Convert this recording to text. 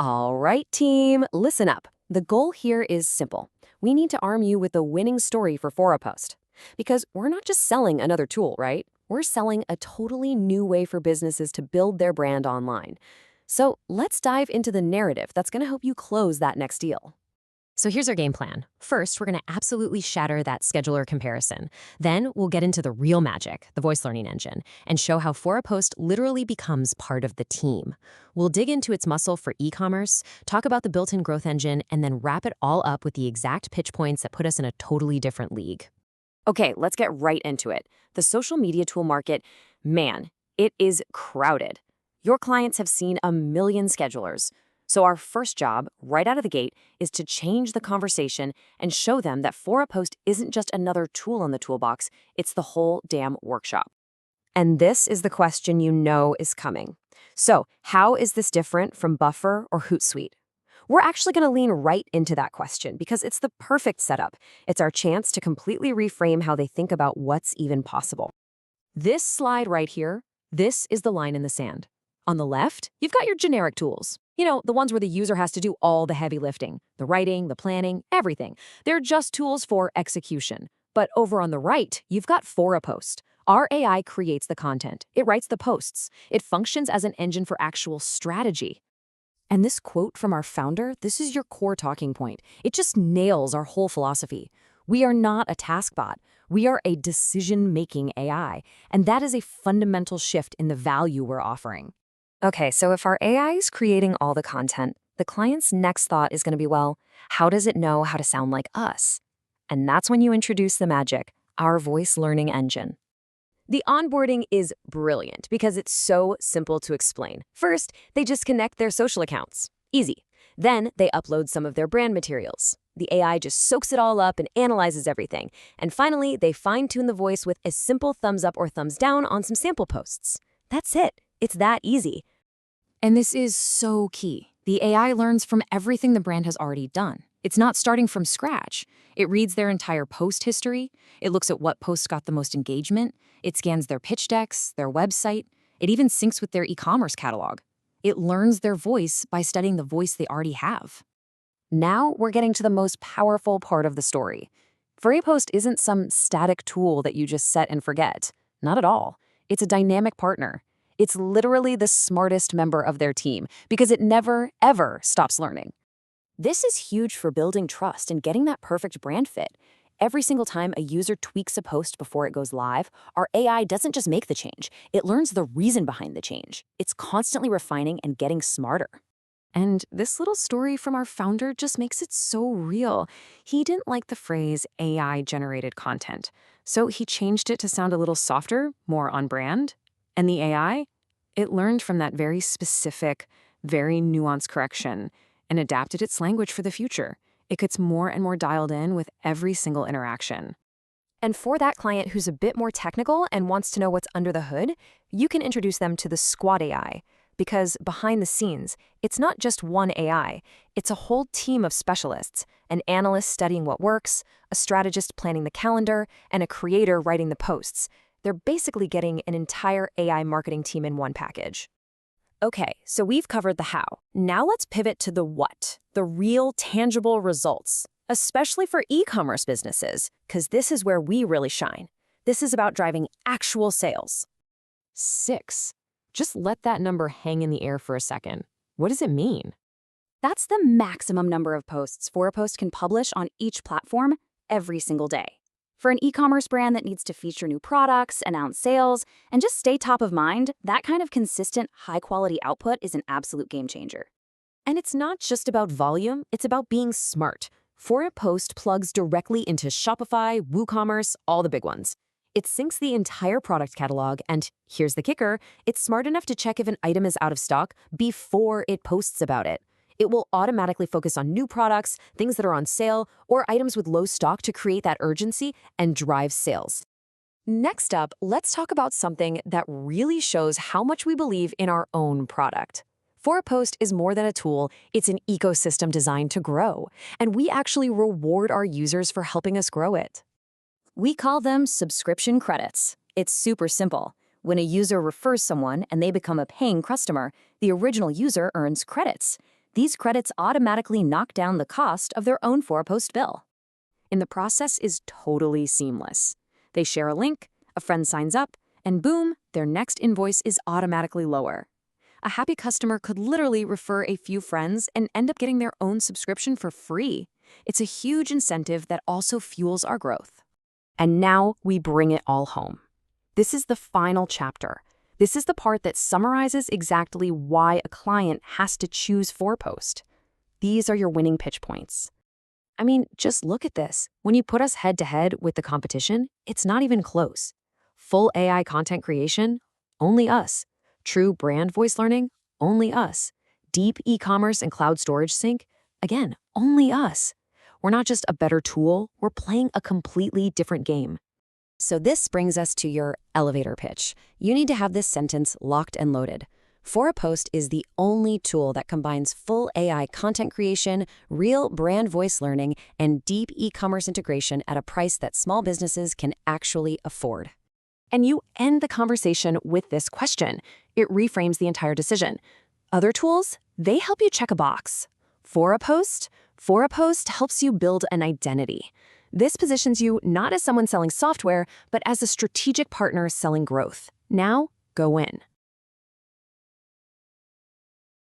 All right, team, listen up. The goal here is simple. We need to arm you with a winning story for ForaPost. Because we're not just selling another tool, right? We're selling a totally new way for businesses to build their brand online. So let's dive into the narrative that's going to help you close that next deal. So here's our game plan. First, we're going to absolutely shatter that scheduler comparison. Then we'll get into the real magic, the voice learning engine, and show how ForaPost literally becomes part of the team. We'll dig into its muscle for e-commerce, talk about the built-in growth engine, and then wrap it all up with the exact pitch points that put us in a totally different league. Okay, let's get right into it. The social media tool market, man, it is crowded. Your clients have seen a million schedulers. So our first job, right out of the gate, is to change the conversation and show them that ForaPost isn't just another tool in the toolbox, it's the whole damn workshop. And this is the question you know is coming. So how is this different from Buffer or Hootsuite? We're actually going to lean right into that question because it's the perfect setup. It's our chance to completely reframe how they think about what's even possible. This slide right here, this is the line in the sand. On the left, you've got your generic tools. You know, the ones where the user has to do all the heavy lifting, the writing, the planning, everything. They're just tools for execution. But over on the right, you've got ForaPost. Our AI creates the content. It writes the posts. It functions as an engine for actual strategy. And this quote from our founder, this is your core talking point. It just nails our whole philosophy. We are not a task bot. We are a decision-making AI. And that is a fundamental shift in the value we're offering. Okay, so if our AI is creating all the content, the client's next thought is going to be, well, how does it know how to sound like us? And that's when you introduce the magic, our voice learning engine. The onboarding is brilliant because it's so simple to explain. First, they just connect their social accounts. Easy. Then they upload some of their brand materials. The AI just soaks it all up and analyzes everything. And finally, they fine-tune the voice with a simple thumbs up or thumbs down on some sample posts. That's it. It's that easy. And this is so key. The AI learns from everything the brand has already done. It's not starting from scratch. It reads their entire post history. It looks at what posts got the most engagement. It scans their pitch decks, their website. It even syncs with their e-commerce catalog. It learns their voice by studying the voice they already have. Now we're getting to the most powerful part of the story. ForaPost isn't some static tool that you just set and forget. Not at all. It's a dynamic partner. It's literally the smartest member of their team because it never, ever stops learning. This is huge for building trust and getting that perfect brand fit. Every single time a user tweaks a post before it goes live, our AI doesn't just make the change. It learns the reason behind the change. It's constantly refining and getting smarter. And this little story from our founder just makes it so real. He didn't like the phrase AI-generated content, so he changed it to sound a little softer, more on brand. And the AI, it learned from that very specific, very nuanced correction and adapted its language for the future. It gets more and more dialed in with every single interaction. And for that client who's a bit more technical and wants to know what's under the hood, you can introduce them to the Squad AI. Because behind the scenes, it's not just one AI. It's a whole team of specialists, an analyst studying what works, a strategist planning the calendar, and a creator writing the posts. They're basically getting an entire AI marketing team in one package. Okay, so we've covered the how. Now let's pivot to the what, the real tangible results, especially for e-commerce businesses, because this is where we really shine. This is about driving actual sales. 6. Just let that number hang in the air for a second. What does it mean? That's the maximum number of posts ForaPost can publish on each platform every single day. For an e-commerce brand that needs to feature new products, announce sales, and just stay top of mind, that kind of consistent, high-quality output is an absolute game changer. And it's not just about volume, it's about being smart. ForaPost plugs directly into Shopify, WooCommerce, all the big ones. It syncs the entire product catalog, and here's the kicker, it's smart enough to check if an item is out of stock before it posts about it. It will automatically focus on new products, things that are on sale, or items with low stock to create that urgency and drive sales. Next up, let's talk about something that really shows how much we believe in our own product. ForaPost is more than a tool, it's an ecosystem designed to grow, and we actually reward our users for helping us grow it. We call them subscription credits. It's super simple. When a user refers someone and they become a paying customer, the original user earns credits. These credits automatically knock down the cost of their own Fora-Post bill. And the process is totally seamless. They share a link, a friend signs up, and boom, their next invoice is automatically lower. A happy customer could literally refer a few friends and end up getting their own subscription for free. It's a huge incentive that also fuels our growth. And now we bring it all home. This is the final chapter. This is the part that summarizes exactly why a client has to choose Fora-Post. These are your winning pitch points. I mean, just look at this. When you put us head to head with the competition, it's not even close. Full AI content creation, only us. True brand voice learning, only us. Deep e-commerce and cloud storage sync, again, only us. We're not just a better tool, we're playing a completely different game. So this brings us to your elevator pitch. You need to have this sentence locked and loaded. Fora-Post is the only tool that combines full AI content creation, real brand voice learning, and deep e-commerce integration at a price that small businesses can actually afford. And you end the conversation with this question. It reframes the entire decision. Other tools, they help you check a box. Fora-Post helps you build an identity. This positions you not as someone selling software, but as a strategic partner selling growth. Now, go in.